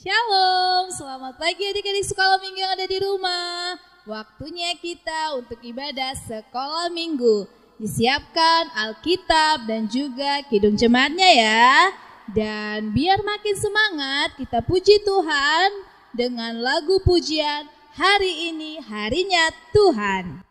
Shalom, selamat pagi adik-adik sekolah minggu yang ada di rumah. Waktunya kita untuk ibadah sekolah minggu. Disiapkan Alkitab dan juga kidung jemaatnya ya. Dan biar makin semangat kita puji Tuhan dengan lagu pujian Hari Ini Harinya Tuhan.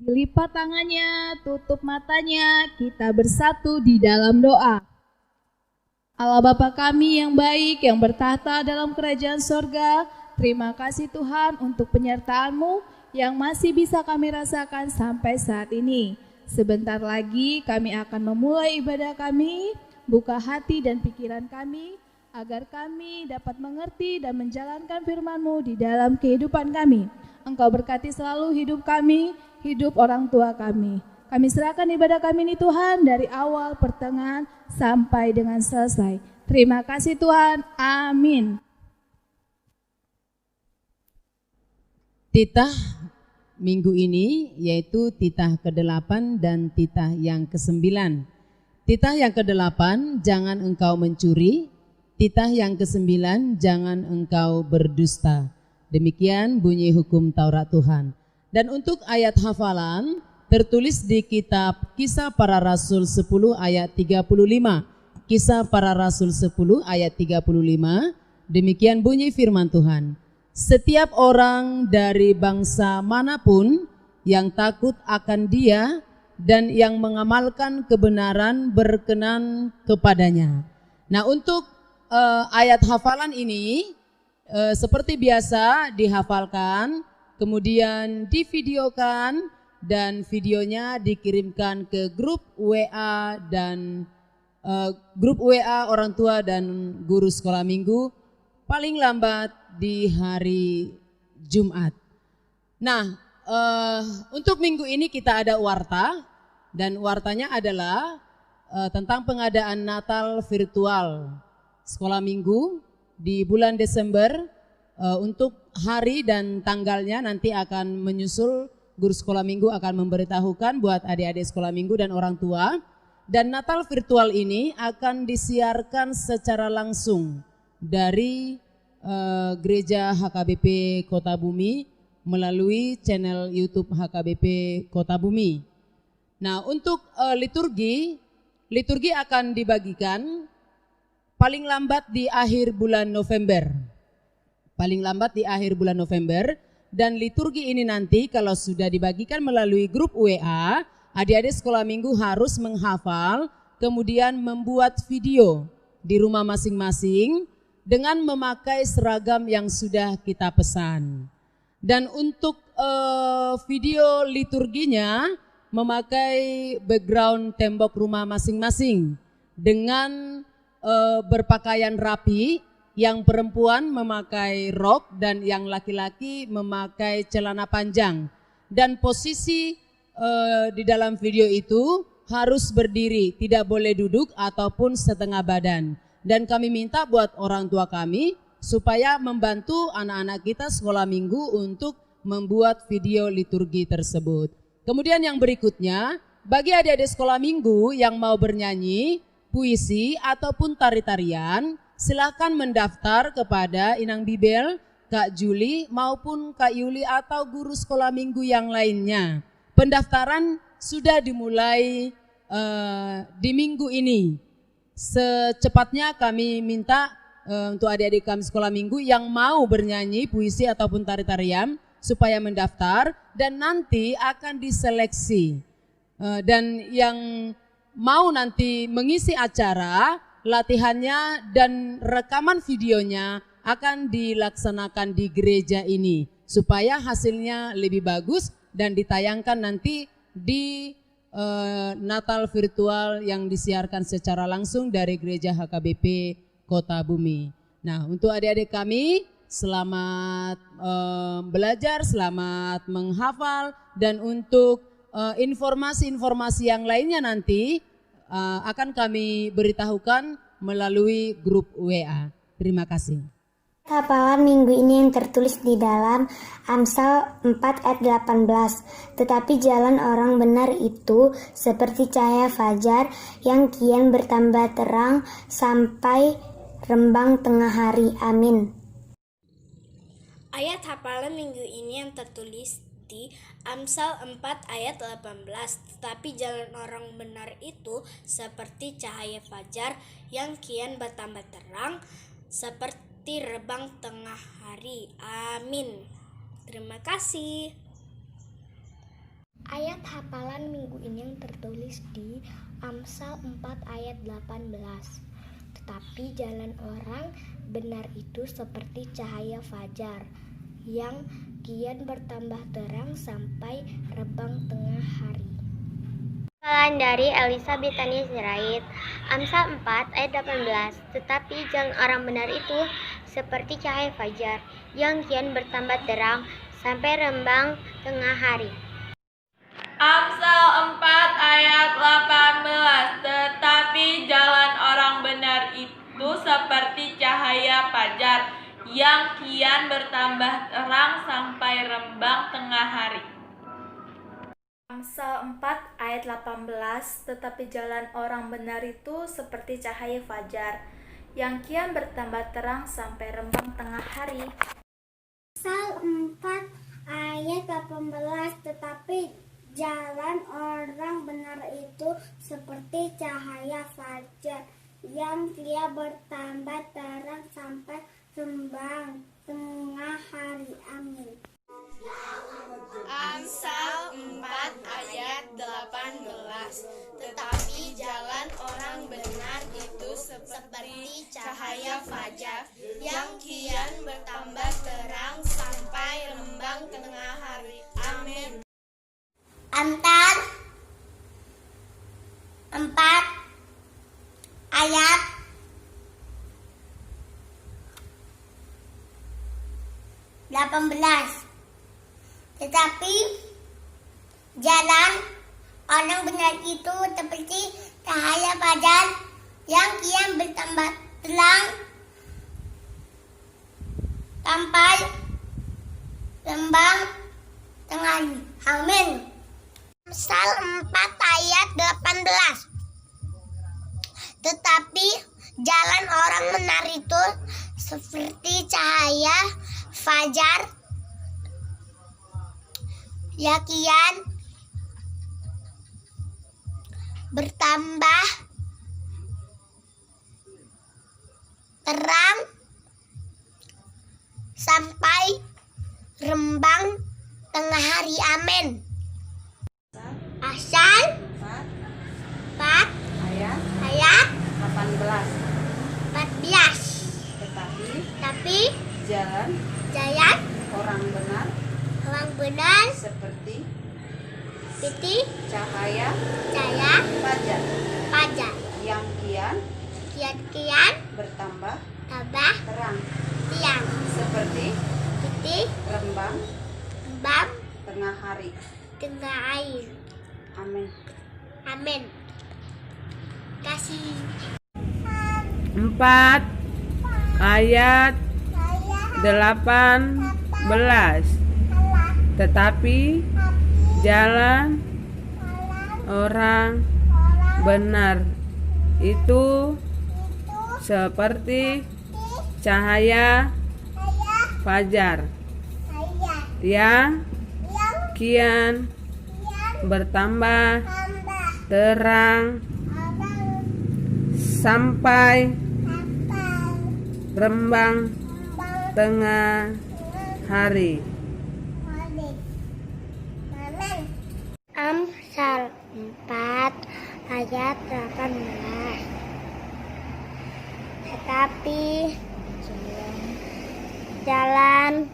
Lipat tangannya, tutup matanya, kita bersatu di dalam doa. Allah Bapa kami yang baik, yang bertahta dalam kerajaan sorga, terima kasih Tuhan untuk penyertaan-Mu yang masih bisa kami rasakan sampai saat ini. Sebentar lagi kami akan memulai ibadah kami, buka hati dan pikiran kami, agar kami dapat mengerti dan menjalankan firman-Mu di dalam kehidupan kami. Engkau berkati selalu hidup kami, hidup orang tua kami. Kami serahkan ibadah kami ini Tuhan dari awal, pertengahan, sampai dengan selesai. Terima kasih Tuhan, amin. Titah minggu ini yaitu titah ke-8 dan titah yang ke-9. Titah yang ke-8, jangan engkau mencuri. Titah yang ke-9, jangan engkau berdusta. Demikian bunyi hukum Taurat Tuhan. Dan untuk ayat hafalan tertulis di kitab Kisah Para Rasul 10 ayat 35. Kisah Para Rasul 10 ayat 35. Demikian bunyi firman Tuhan. Setiap orang dari bangsa manapun yang takut akan Dia dan yang mengamalkan kebenaran berkenan kepadanya. Nah, untuk ayat hafalan ini seperti biasa dihafalkan, kemudian divideokan dan videonya dikirimkan ke grup WA dan grup WA orang tua dan guru sekolah minggu paling lambat di hari Jumat. Nah, untuk minggu ini kita ada warta dan wartanya adalah tentang pengadaan Natal virtual sekolah minggu di bulan Desember. Untuk hari dan tanggalnya nanti akan menyusul, guru sekolah minggu akan memberitahukan buat adik-adik sekolah minggu dan orang tua. Dan Natal virtual ini akan disiarkan secara langsung dari Gereja HKBP Kota Bumi melalui channel YouTube HKBP Kota Bumi. Nah, untuk liturgi akan dibagikan paling lambat di akhir bulan November. Paling lambat di akhir bulan November, dan liturgi ini nanti kalau sudah dibagikan melalui grup WA, adik-adik sekolah minggu harus menghafal, kemudian membuat video di rumah masing-masing dengan memakai seragam yang sudah kita pesan. Dan untuk video liturginya memakai background tembok rumah masing-masing dengan berpakaian rapi. Yang perempuan memakai rok dan yang laki-laki memakai celana panjang. Dan posisi di dalam video itu harus berdiri, tidak boleh duduk ataupun setengah badan. Dan kami minta buat orang tua kami supaya membantu anak-anak kita sekolah minggu untuk membuat video liturgi tersebut. Kemudian yang berikutnya, bagi adik-adik sekolah minggu yang mau bernyanyi, puisi ataupun tari-tarian, silakan mendaftar kepada Inang Bibel, Kak Juli maupun Kak Yuli atau guru sekolah minggu yang lainnya. Pendaftaran sudah dimulai di minggu ini. Secepatnya kami minta untuk adik-adik kami sekolah minggu yang mau bernyanyi puisi ataupun tari-tarian supaya mendaftar dan nanti akan diseleksi. Dan yang mau nanti mengisi acara, latihannya dan rekaman videonya akan dilaksanakan di gereja ini supaya hasilnya lebih bagus dan ditayangkan nanti di Natal virtual yang disiarkan secara langsung dari Gereja HKBP Kota Bumi. Nah, untuk adik-adik kami, selamat belajar, selamat menghafal, dan untuk informasi-informasi yang lainnya nanti akan kami beritahukan melalui grup WA. Terima kasih. Hafalan minggu ini yang tertulis di dalam Amsal 4 ayat 18. Tetapi jalan orang benar itu seperti cahaya fajar yang kian bertambah terang sampai rembang tengah hari. Amin. Ayat hafalan minggu ini yang tertulis di Amsal 4 ayat 18. Tetapi jalan orang benar itu seperti cahaya fajar yang kian bertambah terang seperti rebang tengah hari. Amin. Terima kasih. Ayat hafalan minggu ini yang tertulis di Amsal 4 ayat 18. Tetapi jalan orang benar itu seperti cahaya fajar yang kian bertambah terang sampai rebang tengah hari. Hafalan dari Elisa Bitania Sirait, Amsal 4 ayat 18. Tetapi jalan orang benar itu seperti cahaya fajar yang kian bertambah terang sampai rembang tengah hari. Amsal 4 ayat 18. Tetapi jalan orang benar itu seperti cahaya fajar yang kian bertambah terang sampai rembang tengah hari. Amsal 4 ayat 18. Tetapi jalan orang benar itu seperti cahaya fajar yang kian bertambah terang sampai rembang tengah hari. Amsal 4 ayat 18. Tetapi jalan orang benar itu seperti cahaya fajar yang kian bertambah terang sampai rembang tengah hari. Amin. Amsal 4 ayat 18. Tetapi jalan orang benar itu seperti cahaya fajar yang kian bertambah terang sampai rembang tengah hari. Amin. Amsal 4 ayat 18. Tetapi jalan orang benar itu seperti cahaya fajar yang kian bertambah terang sampai rembang tengah hari. Amin. Amsal 4 ayat 18. Tetapi jalan orang benar itu seperti cahaya fajar yang kian bertambah terang sampai rembang tengah hari. Amin. Amsal 4 ayat 14. Tetapi jalan orang benar seperti cahaya fajar yang kian bertambah terang seperti rembang tengah hari. Amin. 4 ayat 18. Tetapi jalan orang benar itu seperti cahaya fajar yang kian bertambah terang sampai rembang tengah hari. Amsal 4 ayat 18. Tetapi jalan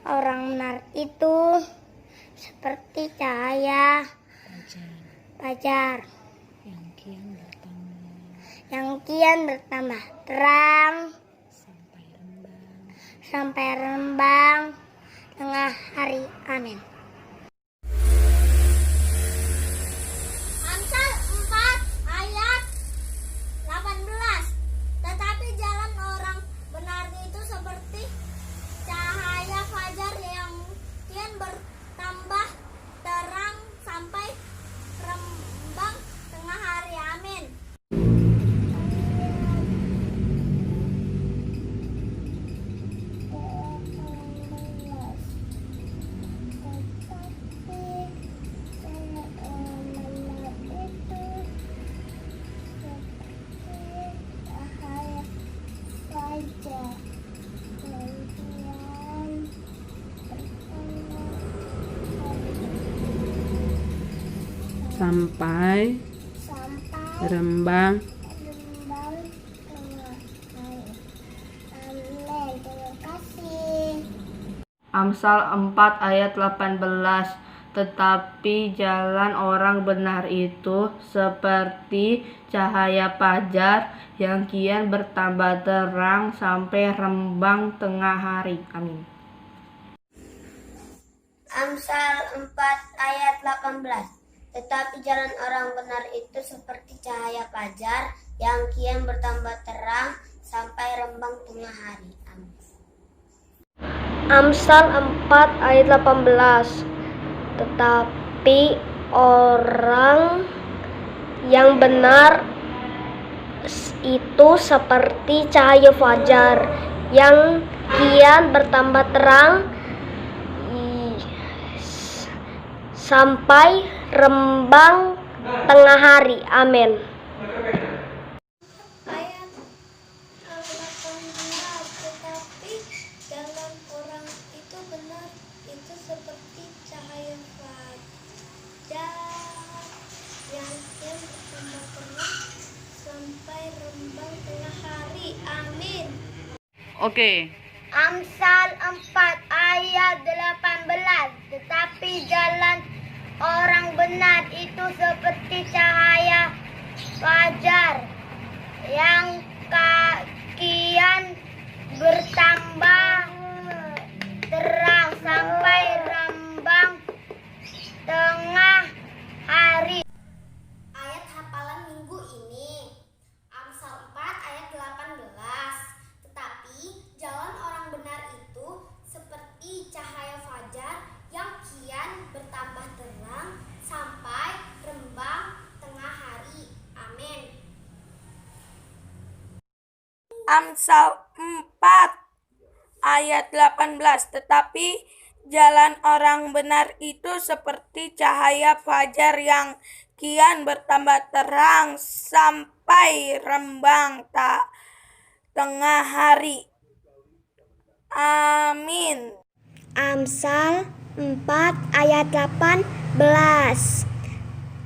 orang benar itu seperti cahaya fajar yang kian bertambah terang sampai rembang tengah hari. Amin. Amsal 4 ayat 18. Tetapi jalan orang benar itu seperti cahaya fajar yang kian bertambah terang sampai rembang tengah hari. Amin. Sampai rembang. Amsal 4 ayat 18. Tetapi jalan orang benar itu seperti cahaya fajar yang kian bertambah terang sampai rembang tengah hari. Amin. Amsal 4 ayat 18. Tetapi jalan orang benar itu seperti cahaya fajar yang kian bertambah terang sampai rembang tengah hari. Amin. Amsal 4 ayat 18. Tetapi orang yang benar itu seperti cahaya fajar yang kian bertambah terang sampai rembang tengah hari. Amin. Ayat 18. Tetapi jalan orang itu benar itu seperti cahaya fajar yang kian bertambah terang sampai rembang tengah hari. Amin. Oke. Amsal 4 ayat 18. Tetapi jalan orang benar itu seperti cahaya fajar yang kian bertambah terang sampai rembang tengah hari. Ayat hafalan minggu ini, Amsal 4 ayat 18. Tetapi jalan orang benar itu seperti cahaya fajar yang kian bertambah terang sampai rembang tengah hari. Amin. Amsal 4 ayat 18. Tetapi jalan orang benar itu seperti cahaya fajar yang kian bertambah terang sampai rembang tengah hari. Amin. Amsal 4 ayat 18.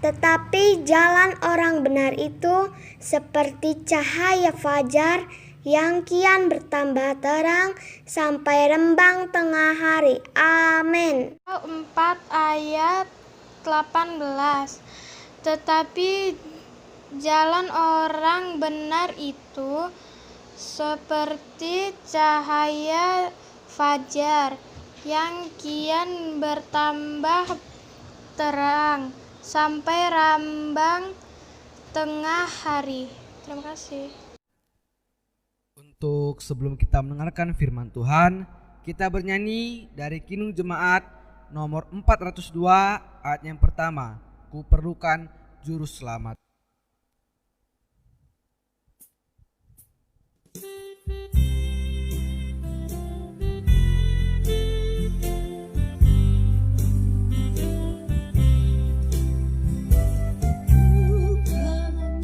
Tetapi jalan orang benar itu seperti cahaya fajar yang kian bertambah terang sampai rembang tengah hari. Amin. 4 ayat 18. Tetapi jalan orang benar itu seperti cahaya fajar yang kian bertambah terang sampai rambang tengah hari. Terima kasih. Untuk sebelum kita mendengarkan firman Tuhan, kita bernyanyi dari Kinung Jemaat nomor 402 ayat yang pertama, Ku Perlukan Juru Selamat.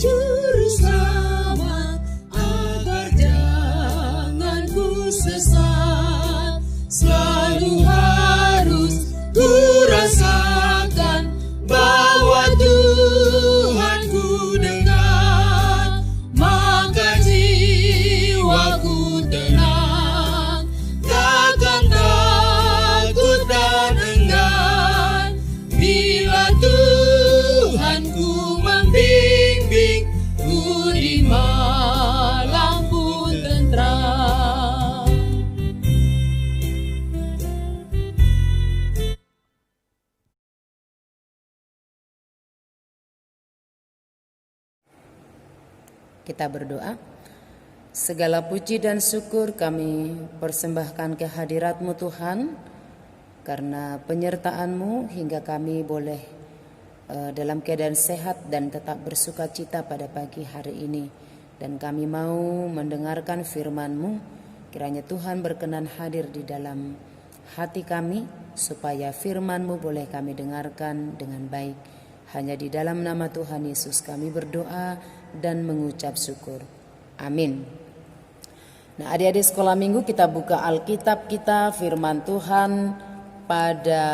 Juru selamat agar jangan ku sesat, selalu harus ku rasakan bahwa Tuhan ku dengar, maka jiwaku tenang, takkan takut dan enggan bila Tuhan ku membimbing, ku di malam pun tentram. Kita berdoa. Segala puji dan syukur kami persembahkan ke hadirat-Mu Tuhan, karena penyertaan-Mu hingga kami boleh dalam keadaan sehat dan tetap bersuka cita pada pagi hari ini. Dan kami mau mendengarkan firman-Mu. Kiranya Tuhan berkenan hadir di dalam hati kami, supaya firman-Mu boleh kami dengarkan dengan baik. Hanya di dalam nama Tuhan Yesus kami berdoa dan mengucap syukur. Amin. Nah, adik-adik sekolah minggu, kita buka Alkitab kita, firman Tuhan pada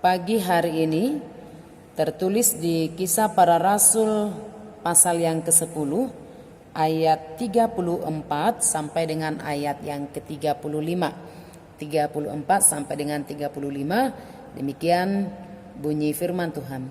pagi hari ini tertulis di Kisah Para Rasul pasal yang ke-10 ayat 34 sampai dengan ayat yang ke-35. 34 sampai dengan 35, demikian bunyi firman Tuhan.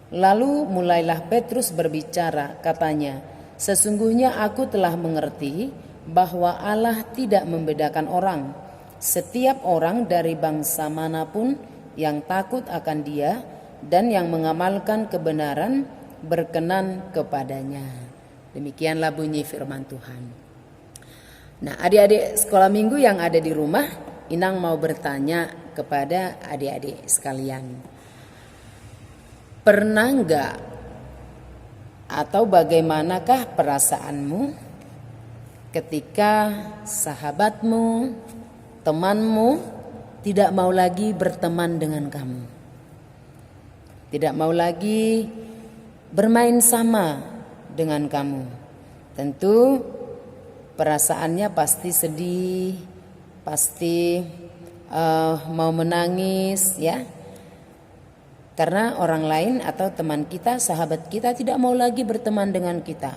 Lalu mulailah Petrus berbicara, katanya, sesungguhnya aku telah mengerti bahwa Allah tidak membedakan orang. Setiap orang dari bangsa manapun yang takut akan Dia dan yang mengamalkan kebenaran berkenan kepadanya. Demikianlah bunyi firman Tuhan. Nah, adik-adik sekolah minggu yang ada di rumah, Inang mau bertanya kepada adik-adik sekalian. Pernah enggak atau bagaimanakah perasaanmu ketika sahabatmu, temanmu tidak mau lagi berteman dengan kamu? Tidak mau lagi bermain sama dengan kamu. Tentu perasaannya pasti sedih, pasti mau menangis, ya. Karena orang lain atau teman kita, sahabat kita tidak mau lagi berteman dengan kita.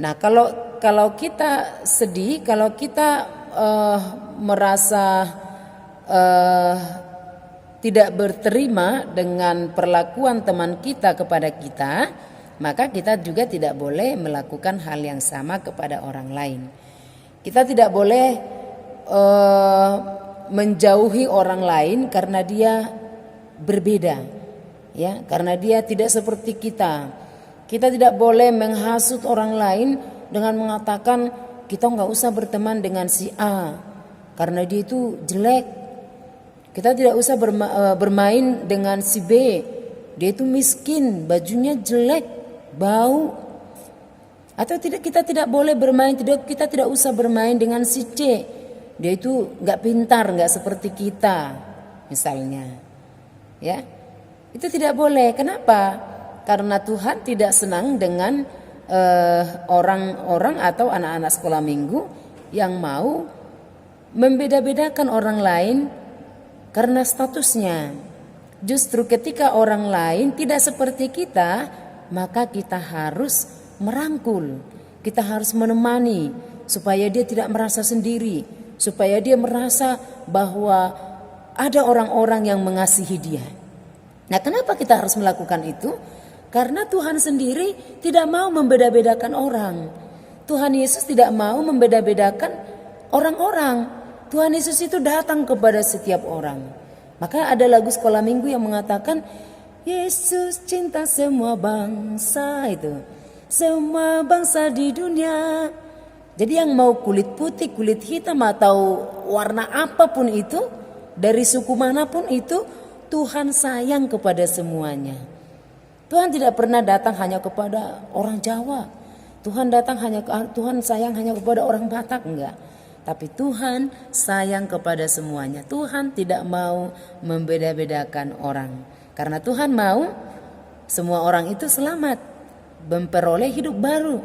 Nah, kalau kita sedih, kalau kita merasa tidak berterima dengan perlakuan teman kita kepada kita, maka kita juga tidak boleh melakukan hal yang sama kepada orang lain. Kita tidak boleh menjauhi orang lain karena dia berbeda, ya, karena dia tidak seperti kita. Kita tidak boleh menghasut orang lain dengan mengatakan kita nggak usah berteman dengan si A karena dia itu jelek. Kita tidak usah bermain dengan si B, dia itu miskin, bajunya jelek, bau. Atau kita tidak boleh bermain, kita tidak usah bermain dengan si C, dia itu nggak pintar, nggak seperti kita, misalnya. Ya, itu tidak boleh. Kenapa? Karena Tuhan tidak senang dengan orang-orang atau anak-anak sekolah minggu yang mau membeda-bedakan orang lain karena statusnya. Justru ketika orang lain tidak seperti kita, maka kita harus merangkul, kita harus menemani supaya dia tidak merasa sendiri, supaya dia merasa bahwa ada orang-orang yang mengasihi dia. Nah, kenapa kita harus melakukan itu? Karena Tuhan sendiri tidak mau membeda-bedakan orang. Tuhan Yesus tidak mau membeda-bedakan orang-orang. Tuhan Yesus itu datang kepada setiap orang. Maka ada lagu sekolah minggu yang mengatakan Yesus cinta semua bangsa itu. Semua bangsa di dunia. Jadi yang mau kulit putih, kulit hitam atau warna apapun itu, dari suku manapun itu, Tuhan sayang kepada semuanya. Tuhan tidak pernah datang hanya kepada orang Jawa. Tuhan sayang hanya kepada orang Batak, enggak. Tapi Tuhan sayang kepada semuanya. Tuhan tidak mau membeda-bedakan orang. Karena Tuhan mau semua orang itu selamat, memperoleh hidup baru,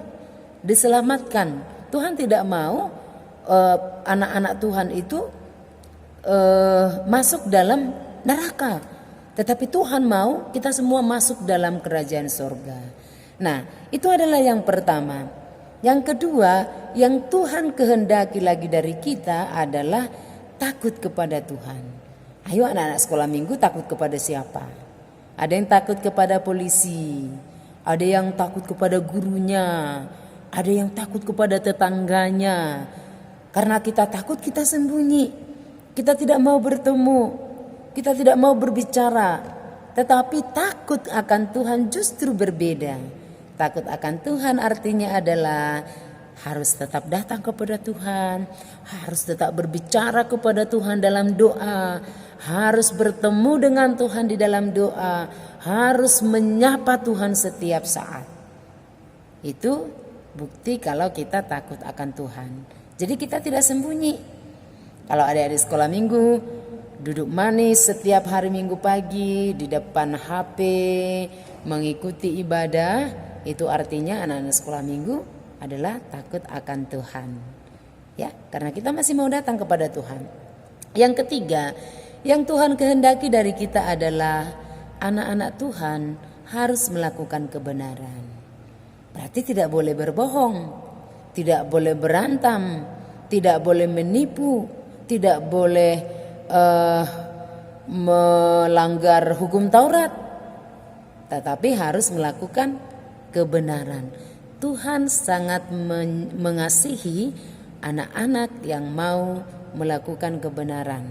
diselamatkan. Tuhan tidak mau anak-anak Tuhan itu masuk dalam neraka. Tetapi Tuhan mau kita semua masuk dalam kerajaan surga. Nah, itu adalah yang pertama. Yang kedua, yang Tuhan kehendaki lagi dari kita adalah takut kepada Tuhan. Ayo anak-anak sekolah minggu, takut kepada siapa? Ada yang takut kepada polisi, ada yang takut kepada gurunya, ada yang takut kepada tetangganya. Karena kita takut, kita sembunyi. Kita tidak mau bertemu, kita tidak mau berbicara. Tetapi takut akan Tuhan justru berbeda. Takut akan Tuhan artinya adalah harus tetap datang kepada Tuhan, harus tetap berbicara kepada Tuhan dalam doa, harus bertemu dengan Tuhan di dalam doa, harus menyapa Tuhan setiap saat. Itu bukti kalau kita takut akan Tuhan. Jadi kita tidak sembunyi. Kalau adik-adik sekolah minggu duduk manis setiap hari Minggu pagi di depan HP mengikuti ibadah, itu artinya anak-anak sekolah minggu adalah takut akan Tuhan. Ya, karena kita masih mau datang kepada Tuhan. Yang ketiga, yang Tuhan kehendaki dari kita adalah anak-anak Tuhan harus melakukan kebenaran. Berarti tidak boleh berbohong, tidak boleh berantam, tidak boleh menipu, tidak boleh melanggar hukum Taurat. Tetapi harus melakukan kebenaran. Tuhan sangat mengasihi anak-anak yang mau melakukan kebenaran,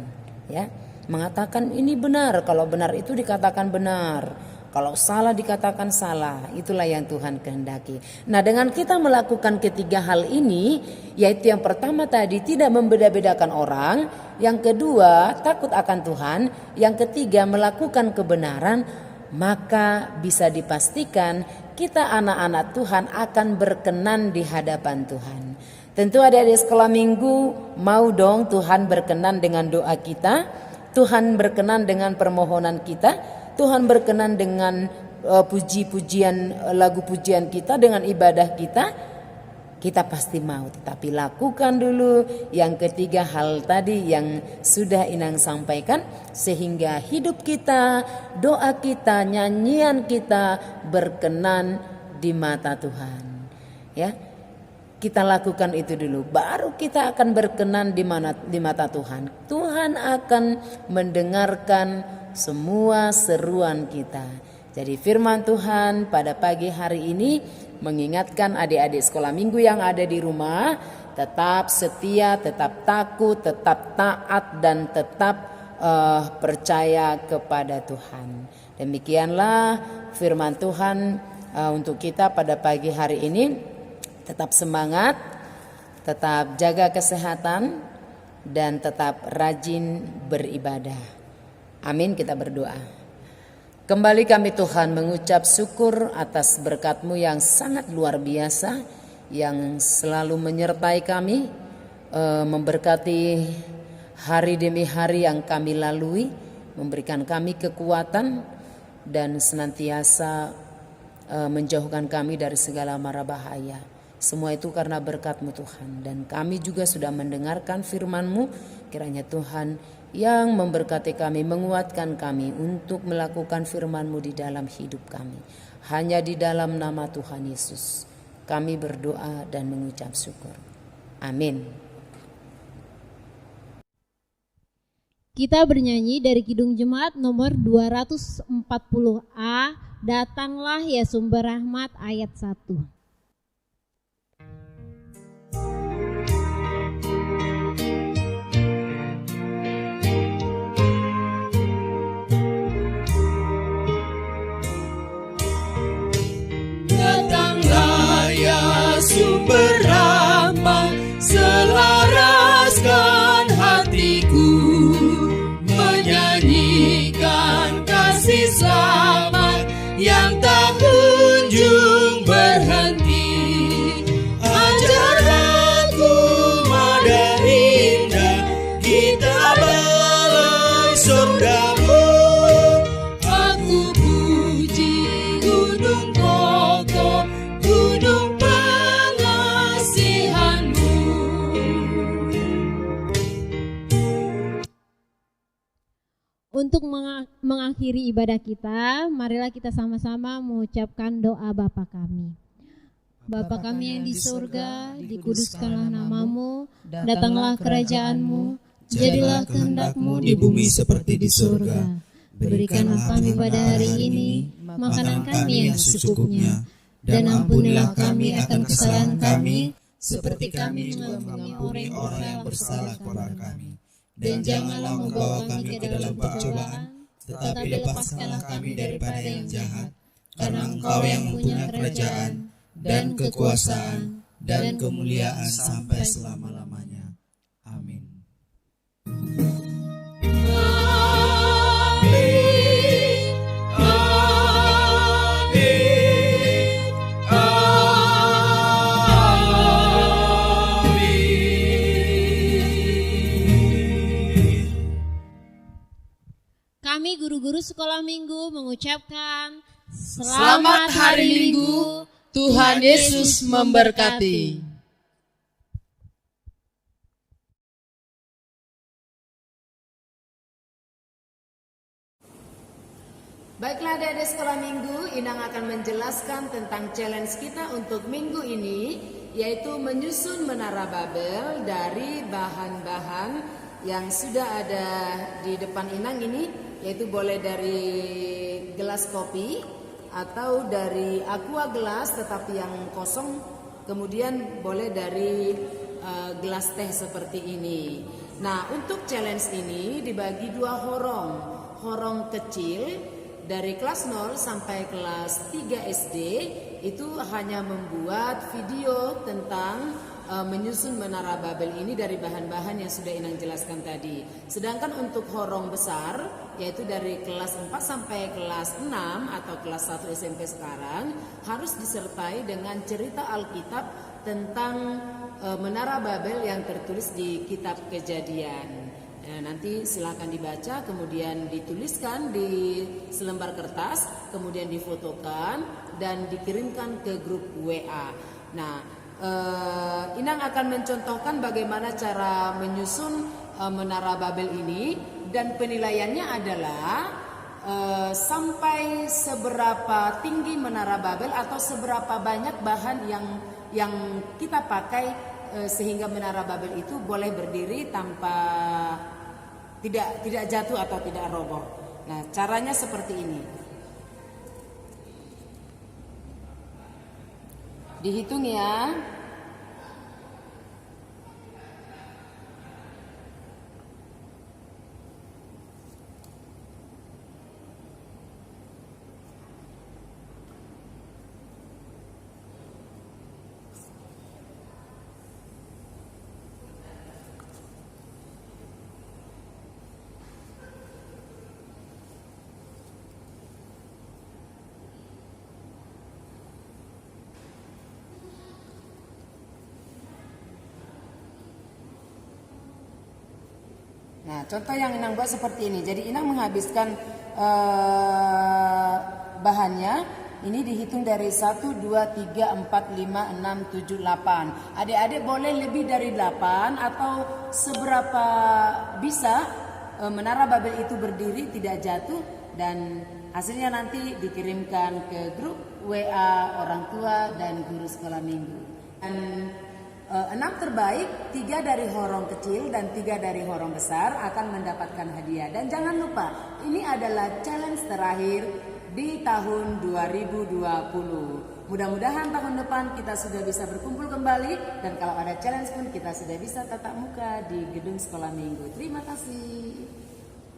ya. Mengatakan ini benar, kalau benar itu dikatakan benar, kalau salah dikatakan salah. Itulah yang Tuhan kehendaki. Nah, dengan kita melakukan ketiga hal ini, yaitu yang pertama tadi tidak membeda-bedakan orang, yang kedua takut akan Tuhan, yang ketiga melakukan kebenaran, maka bisa dipastikan kita anak-anak Tuhan akan berkenan di hadapan Tuhan. Tentu adik-adik sekolah minggu mau dong Tuhan berkenan dengan doa kita, Tuhan berkenan dengan permohonan kita, Tuhan berkenan dengan puji-pujian, lagu pujian kita, dengan ibadah kita. Kita pasti mau, tetapi lakukan dulu yang ketiga hal tadi yang sudah Inang sampaikan, sehingga hidup kita, doa kita, nyanyian kita berkenan di mata Tuhan. Ya, kita lakukan itu dulu, baru kita akan berkenan di mata Tuhan. Tuhan akan mendengarkan semua seruan kita. Jadi firman Tuhan pada pagi hari ini mengingatkan adik-adik sekolah minggu yang ada di rumah, tetap setia, tetap takut, tetap taat, dan tetap percaya kepada Tuhan. Demikianlah firman Tuhan untuk kita pada pagi hari ini. Tetap semangat, tetap jaga kesehatan, dan tetap rajin beribadah. Amin, kita berdoa. Kembali kami Tuhan mengucap syukur atas berkat-Mu yang sangat luar biasa, yang selalu menyertai kami, memberkati hari demi hari yang kami lalui, memberikan kami kekuatan dan senantiasa menjauhkan kami dari segala mara bahaya. Semua itu karena berkat-Mu Tuhan, dan kami juga sudah mendengarkan firman-Mu. Kiranya Tuhan yang memberkati kami, menguatkan kami untuk melakukan firman-Mu di dalam hidup kami. Hanya di dalam nama Tuhan Yesus kami berdoa dan mengucap syukur. Amin. Kita bernyanyi dari Kidung Jemaat nomor 240A, Datanglah ya Sumber Rahmat, ayat 1. kasih selamat yang tak kunjung berhenti. Ajar aku mada indah, kita balai surgamu. Aku puji gunung kokoh, gunung pengasihanmu. Untuk mengakhiri ibadah kita, marilah kita sama-sama mengucapkan doa Bapa kami. Bapa kami yang di surga, dikuduskanlah namamu, datanglah kerajaanmu, jadilah kehendak-mu di bumi seperti di surga. Berikanlah kami pada hari ini makanan kami yang secukupnya, dan ampunilah kami akan kesalahan kami, seperti kami juga mengampuni orang yang bersalah kepada kami. Dan janganlah membawa kami ke dalam percobaan, tetapi lepaskanlah kami daripada yang jahat. Karena Engkau yang punya kerajaan, dan kekuasaan, dan kemuliaan sampai selama-lamanya. Amin. Kami guru-guru sekolah minggu mengucapkan Selamat hari Minggu, Tuhan Yesus memberkati. Baiklah adik-adik sekolah minggu, Inang akan menjelaskan tentang challenge kita untuk minggu ini, yaitu menyusun menara Babel dari bahan-bahan yang sudah ada di depan Inang ini, yaitu boleh dari gelas kopi atau dari aqua gelas tetapi yang kosong, kemudian boleh dari gelas teh seperti ini. Nah, untuk challenge ini dibagi dua horong. Horong kecil dari kelas 0 sampai kelas 3 SD itu hanya membuat video tentang menyusun menara Babel ini dari bahan-bahan yang sudah Inang jelaskan tadi. Sedangkan untuk horong besar, yaitu dari kelas 4 sampai kelas 6 atau kelas 1 SMP sekarang, harus disertai dengan cerita Alkitab tentang menara Babel yang tertulis di kitab Kejadian. Nanti silakan dibaca, kemudian dituliskan di selembar kertas, kemudian difotokan dan dikirimkan ke grup WA. Nah, Inang akan mencontohkan bagaimana cara menyusun menara Babel ini, dan penilaiannya adalah sampai seberapa tinggi menara Babel atau seberapa banyak bahan yang kita pakai sehingga menara Babel itu boleh berdiri tanpa tidak jatuh atau tidak roboh. Nah, caranya seperti ini. Dihitung ya. Nah, contoh yang Inang buat seperti ini. Jadi Inang menghabiskan bahannya. Ini dihitung dari 1, 2, 3, 4, 5, 6, 7, 8. Adik-adik boleh lebih dari 8 atau seberapa bisa menara Babel itu berdiri tidak jatuh, dan hasilnya nanti dikirimkan ke grup WA orang tua dan guru sekolah minggu. Dan 6 terbaik, 3 dari horong kecil dan 3 dari horong besar akan mendapatkan hadiah. Dan jangan lupa, ini adalah challenge terakhir di tahun 2020. Mudah-mudahan tahun depan kita sudah bisa berkumpul kembali, dan kalau ada challenge pun kita sudah bisa tatap muka di gedung sekolah minggu. Terima kasih.